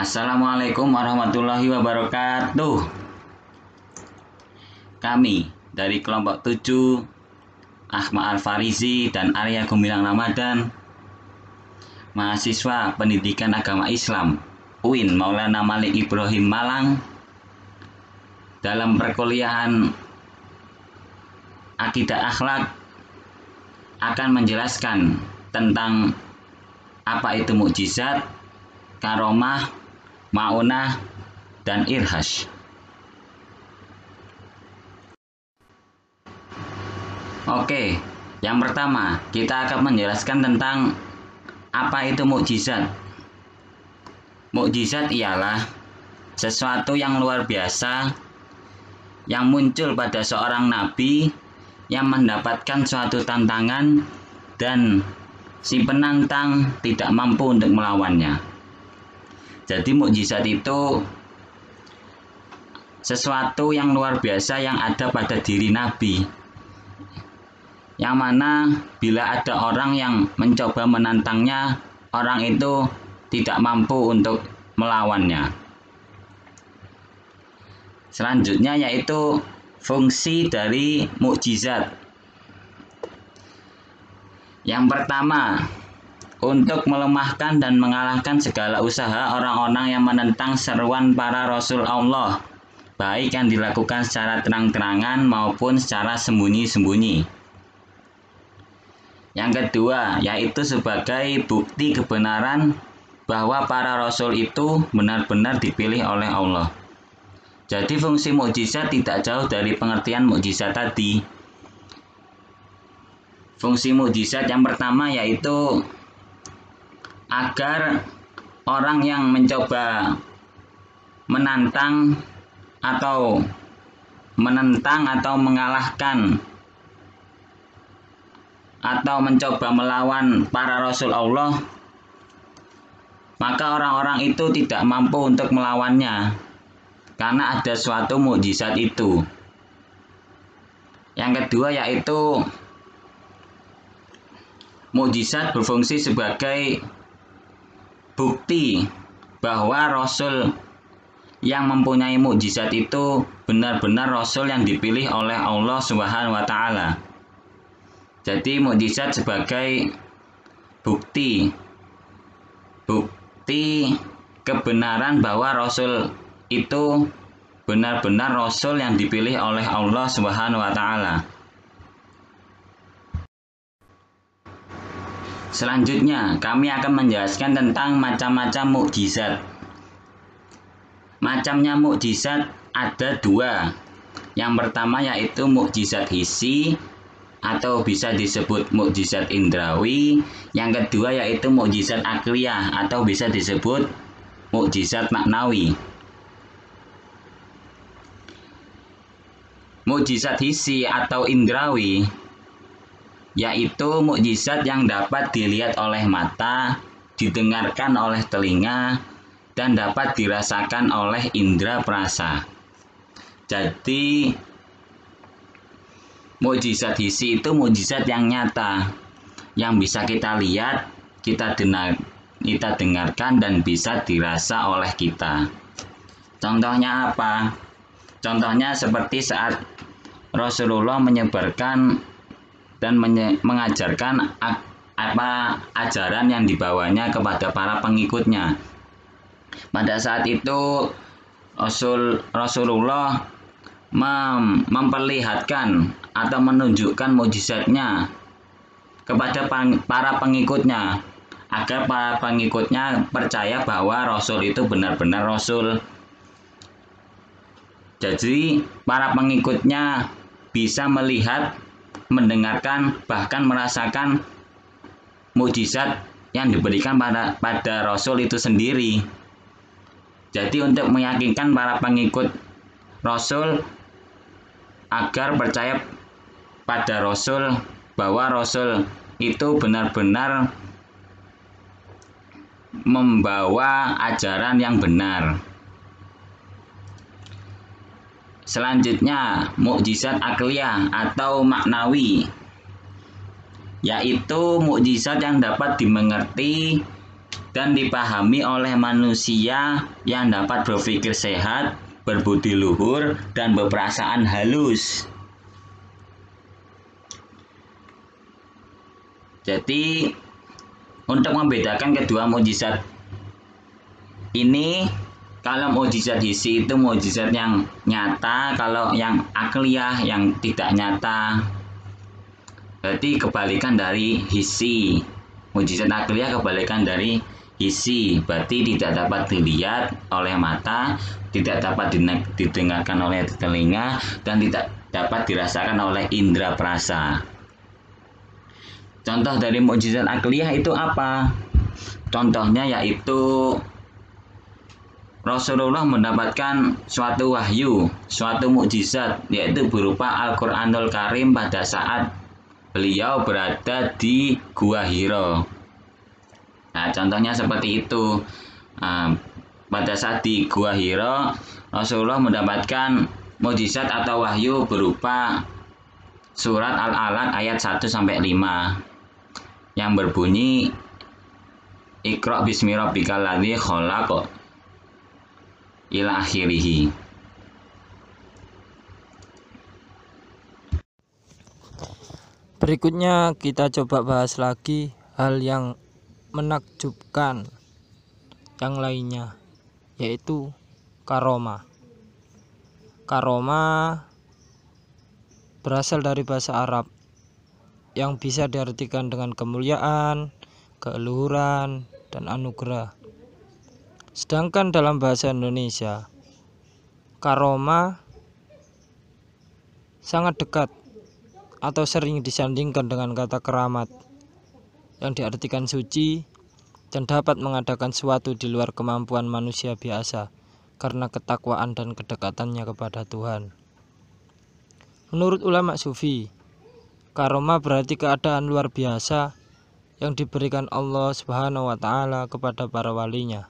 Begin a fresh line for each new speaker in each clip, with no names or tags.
Assalamualaikum warahmatullahi wabarakatuh. Kami dari kelompok 7 Ahmad Al-Farizi dan Arya Gumilang Ramadan, mahasiswa Pendidikan Agama Islam UIN Maulana Malik Ibrahim Malang, dalam perkuliahan Akidah Akhlak akan menjelaskan tentang apa itu mukjizat, karomah, maunah, dan irhas. Oke, yang pertama kita akan menjelaskan tentang apa itu mukjizat. Mukjizat ialah sesuatu yang luar biasa yang muncul pada seorang nabi yang mendapatkan suatu tantangan dan si penantang tidak mampu untuk melawannya. Jadi mukjizat itu sesuatu yang luar biasa yang ada pada diri nabi, yang mana bila ada orang yang mencoba menantangnya, orang itu tidak mampu untuk melawannya. Selanjutnya yaitu fungsi dari mukjizat. Yang pertama, untuk melemahkan dan mengalahkan segala usaha orang-orang yang menentang seruan para Rasul Allah, baik yang dilakukan secara terang-terangan maupun secara sembunyi-sembunyi. Yang kedua, yaitu sebagai bukti kebenaran bahwa para Rasul itu benar-benar dipilih oleh Allah. Jadi fungsi mukjizat tidak jauh dari pengertian mukjizat tadi. Fungsi mukjizat yang pertama yaitu agar orang yang mencoba menentang atau mengalahkan atau mencoba melawan para Rasul Allah, maka orang-orang itu tidak mampu untuk melawannya karena ada suatu mukjizat itu. Yang kedua yaitu mukjizat berfungsi sebagai bukti bahwa Rasul yang mempunyai mukjizat itu benar-benar Rasul yang dipilih oleh Allah Subhanahu wa Ta'ala. Jadi mukjizat sebagai bukti kebenaran bahwa Rasul itu benar-benar Rasul yang dipilih oleh Allah Subhanahu wa Ta'ala. Selanjutnya, kami akan menjelaskan tentang macam-macam mukjizat. Macamnya mukjizat ada dua. Yang pertama yaitu mukjizat hissi atau bisa disebut mukjizat indrawi. Yang kedua yaitu mukjizat akliyah atau bisa disebut mukjizat maknawi. Mukjizat hissi atau indrawi yaitu mukjizat yang dapat dilihat oleh mata, didengarkan oleh telinga, dan dapat dirasakan oleh indera perasa. Jadi mukjizat hissi itu mukjizat yang nyata, yang bisa kita lihat, kita dengarkan, dan bisa dirasa oleh kita. Contohnya apa? Contohnya seperti saat Rasulullah menyebarkan dan mengajarkan ajaran yang dibawanya kepada para pengikutnya. Pada saat itu Rasulullah memperlihatkan atau menunjukkan mukjizatnya kepada para pengikutnya agar para pengikutnya percaya bahwa Rasul itu benar-benar Rasul. Jadi para pengikutnya bisa melihat, mendengarkan, bahkan merasakan mukjizat yang diberikan pada Rasul itu sendiri. Jadi untuk meyakinkan para pengikut Rasul agar percaya pada Rasul bahwa Rasul itu benar-benar membawa ajaran yang benar. Selanjutnya, mukjizat akliyah atau maknawi, yaitu mukjizat yang dapat dimengerti dan dipahami oleh manusia yang dapat berpikir sehat, berbudi luhur, dan berperasaan halus. Jadi untuk membedakan kedua mukjizat ini, kalau mukjizat hissi itu mukjizat yang nyata, kalau yang akliyah yang tidak nyata. Berarti kebalikan dari hissi. Mukjizat akliyah kebalikan dari hissi, berarti tidak dapat dilihat oleh mata, tidak dapat didengarkan oleh telinga, dan tidak dapat dirasakan oleh indera perasa. Contoh dari mukjizat akliyah itu apa? Contohnya yaitu Rasulullah mendapatkan suatu wahyu, suatu mukjizat, yaitu berupa Al-Quranul Karim pada saat beliau berada di Gua Hiro. Nah, contohnya seperti itu. Pada saat di Gua Hiro, Rasulullah mendapatkan mukjizat atau wahyu berupa surat Al-Alaq ayat 1-5 yang berbunyi Iqra bismi rabbikal ladzi khalaq ila akhirih.
Berikutnya kita coba bahas lagi hal yang menakjubkan yang lainnya, yaitu karomah. Karomah berasal dari bahasa Arab yang bisa diartikan dengan kemuliaan, keluhuran, dan anugerah. Sedangkan dalam bahasa Indonesia, karomah sangat dekat atau sering disandingkan dengan kata keramat yang diartikan suci dan dapat mengadakan sesuatu di luar kemampuan manusia biasa karena ketakwaan dan kedekatannya kepada Tuhan. Menurut ulama sufi, karomah berarti keadaan luar biasa yang diberikan Allah Subhanahu wa Ta'ala kepada para walinya.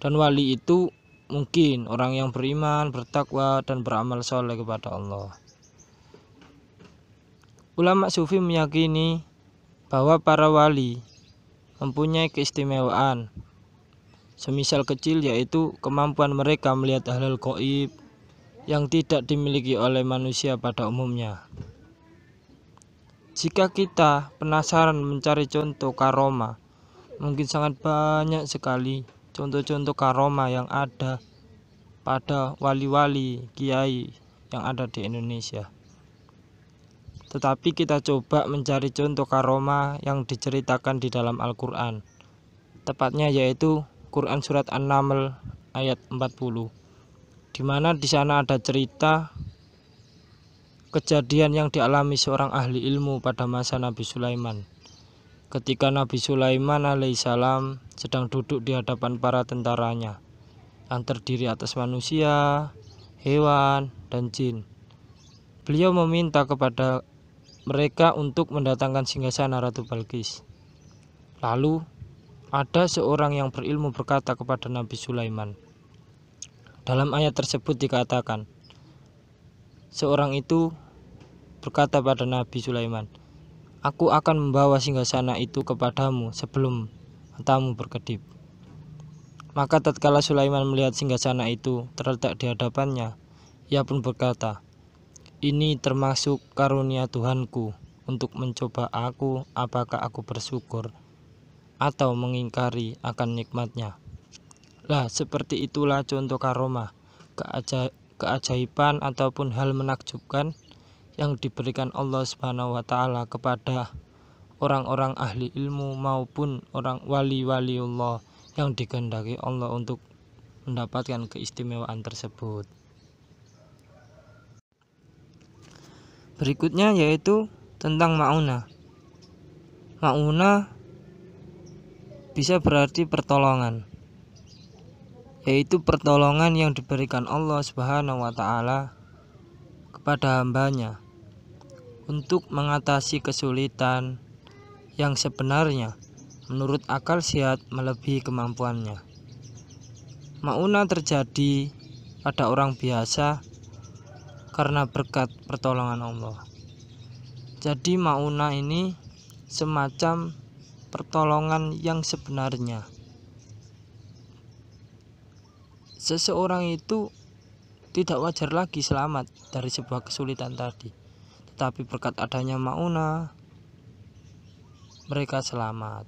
Dan wali itu mungkin orang yang beriman, bertakwa, dan beramal soleh kepada Allah. Ulama sufi meyakini bahwa para wali mempunyai keistimewaan, semisal kecil, yaitu kemampuan mereka melihat hal-hal gaib yang tidak dimiliki oleh manusia pada umumnya. Jika kita penasaran mencari contoh karomah, mungkin sangat banyak sekali contoh-contoh karomah yang ada pada wali-wali kiai yang ada di Indonesia. Tetapi kita coba mencari contoh karomah yang diceritakan di dalam Al-Quran, tepatnya yaitu Quran surat An-Naml ayat 40, di mana di sana ada cerita kejadian yang dialami seorang ahli ilmu pada masa Nabi Sulaiman. Ketika Nabi Sulaiman alaihissalam sedang duduk di hadapan para tentaranya yang terdiri atas manusia, hewan, dan jin. Beliau meminta kepada mereka untuk mendatangkan singgasana Ratu Balqis. Lalu ada seorang yang berilmu berkata kepada Nabi Sulaiman. Dalam ayat tersebut dikatakan, seorang itu berkata pada Nabi Sulaiman, "Aku akan membawa singgasana itu kepadamu sebelum matamu berkedip." Maka tatkala Sulaiman melihat singgasana itu terletak di hadapannya, ia pun berkata, "Ini termasuk karunia Tuhanku untuk mencoba aku apakah aku bersyukur atau mengingkari akan nikmatnya." Lah, seperti itulah contoh karomah, keajaiban ataupun hal menakjubkan yang diberikan Allah Subhanahu wa Ta'ala kepada orang-orang ahli ilmu maupun orang wali-waliullah yang dikehendaki Allah untuk mendapatkan keistimewaan tersebut. Berikutnya yaitu tentang ma'unah. Ma'unah bisa berarti pertolongan, yaitu pertolongan yang diberikan Allah Subhanahu wa Ta'ala kepada hambanya untuk mengatasi kesulitan yang sebenarnya menurut akal sehat melebihi kemampuannya. Ma'unah terjadi pada orang biasa karena berkat pertolongan Allah. Jadi ma'unah ini semacam pertolongan yang sebenarnya. Seseorang itu tidak wajar lagi selamat dari sebuah kesulitan tadi, tetapi berkat adanya maunah mereka selamat.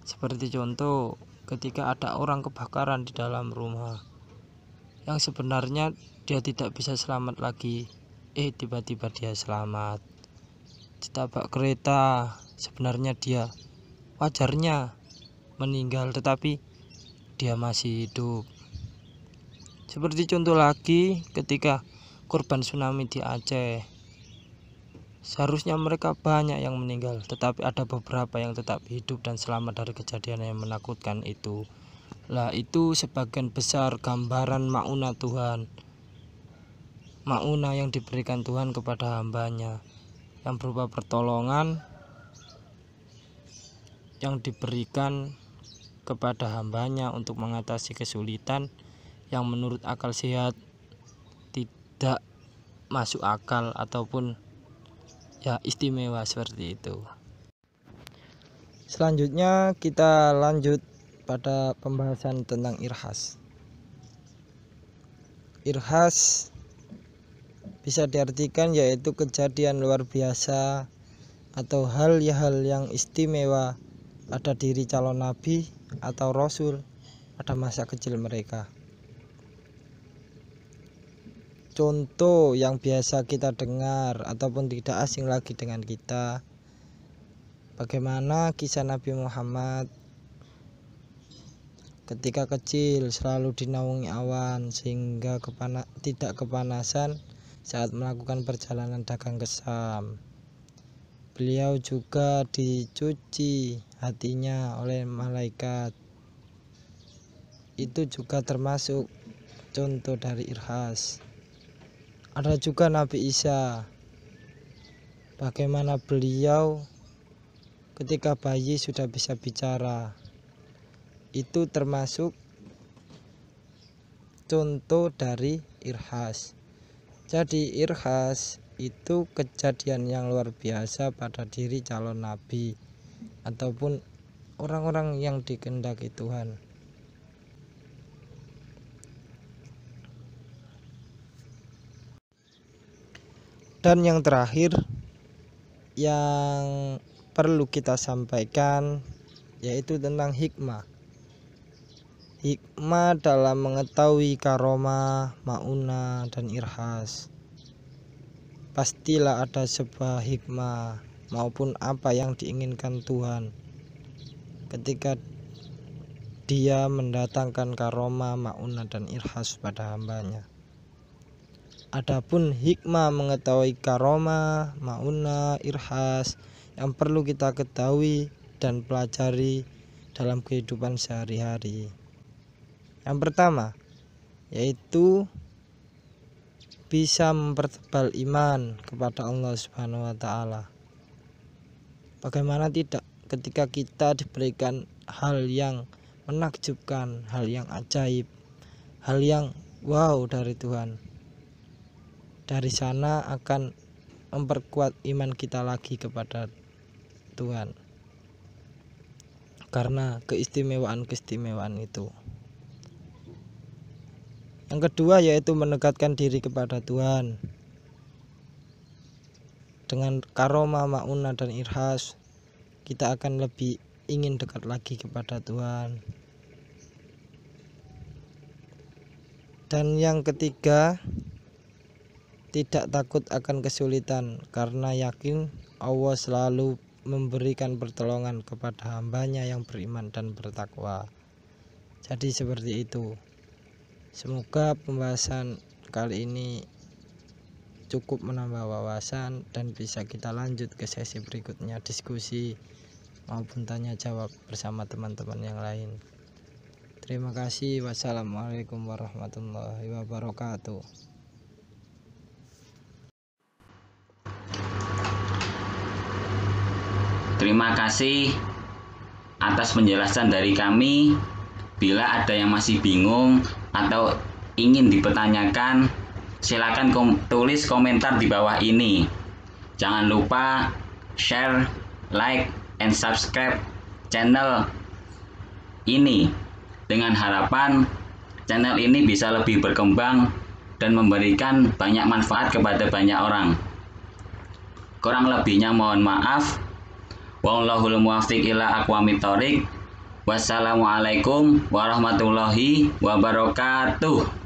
Seperti contoh ketika ada orang kebakaran di dalam rumah yang sebenarnya dia tidak bisa selamat lagi, tiba-tiba dia selamat. Ditabrak kereta, sebenarnya dia wajarnya meninggal, tetapi dia masih hidup. Seperti contoh lagi ketika korban tsunami di Aceh, seharusnya mereka banyak yang meninggal, tetapi ada beberapa yang tetap hidup dan selamat dari kejadian yang menakutkan itu. Lah, itu sebagian besar gambaran maunah Tuhan, maunah yang diberikan Tuhan kepada hambanya, yang berupa pertolongan yang diberikan kepada hambanya untuk mengatasi kesulitan yang menurut akal sehat tidak masuk akal ataupun istimewa seperti itu. Selanjutnya kita lanjut pada pembahasan tentang irhas. Irhas bisa diartikan yaitu kejadian luar biasa atau hal-hal yang istimewa pada diri calon nabi atau rasul pada masa kecil mereka. Contoh yang biasa kita dengar ataupun tidak asing lagi dengan kita, bagaimana kisah Nabi Muhammad ketika kecil selalu dinaungi awan sehingga tidak kepanasan saat melakukan perjalanan dagang ke Syam. Beliau juga dicuci hatinya oleh malaikat. Itu juga termasuk contoh dari irhas. Ada juga Nabi Isa, bagaimana beliau ketika bayi sudah bisa bicara. Itu termasuk contoh dari irhas. Jadi irhas itu kejadian yang luar biasa pada diri calon nabi ataupun orang-orang yang dikehendaki Tuhan. Dan yang terakhir yang perlu kita sampaikan yaitu tentang hikmah. Hikmah dalam mengetahui karomah, maunah, dan irhas. Pastilah ada sebuah hikmah maupun apa yang diinginkan Tuhan ketika Dia mendatangkan karomah, maunah, dan irhas pada hambanya. Adapun hikmah mengetahui karomah, maunah, irhas yang perlu kita ketahui dan pelajari dalam kehidupan sehari-hari. Yang pertama yaitu bisa mempertebal iman kepada Allah Subhanahu wa taala. Bagaimana tidak ketika kita diberikan hal yang menakjubkan, hal yang ajaib, hal yang wow dari Tuhan. Dari sana akan memperkuat iman kita lagi kepada Tuhan karena keistimewaan itu. Yang kedua yaitu mendekatkan diri kepada Tuhan. Dengan karomah, maunah, dan irhas kita akan lebih ingin dekat lagi kepada Tuhan. Dan yang ketiga, tidak takut akan kesulitan karena yakin Allah selalu memberikan pertolongan kepada hambanya yang beriman dan bertakwa. Jadi seperti itu. Semoga pembahasan kali ini cukup menambah wawasan dan bisa kita lanjut ke sesi berikutnya, diskusi maupun tanya jawab bersama teman-teman yang lain. Terima kasih. Wassalamualaikum warahmatullahi wabarakatuh.
Terima kasih atas penjelasan dari kami. Bila ada yang masih bingung atau ingin dipertanyakan, silakan tulis komentar di bawah ini. Jangan lupa share, like, and subscribe channel ini dengan harapan channel ini bisa lebih berkembang dan memberikan banyak manfaat kepada banyak orang. Kurang lebihnya mohon maaf. Wallahul muwaffiq ila aqwamit thoriq. Wassalamualaikum warahmatullahi wabarakatuh.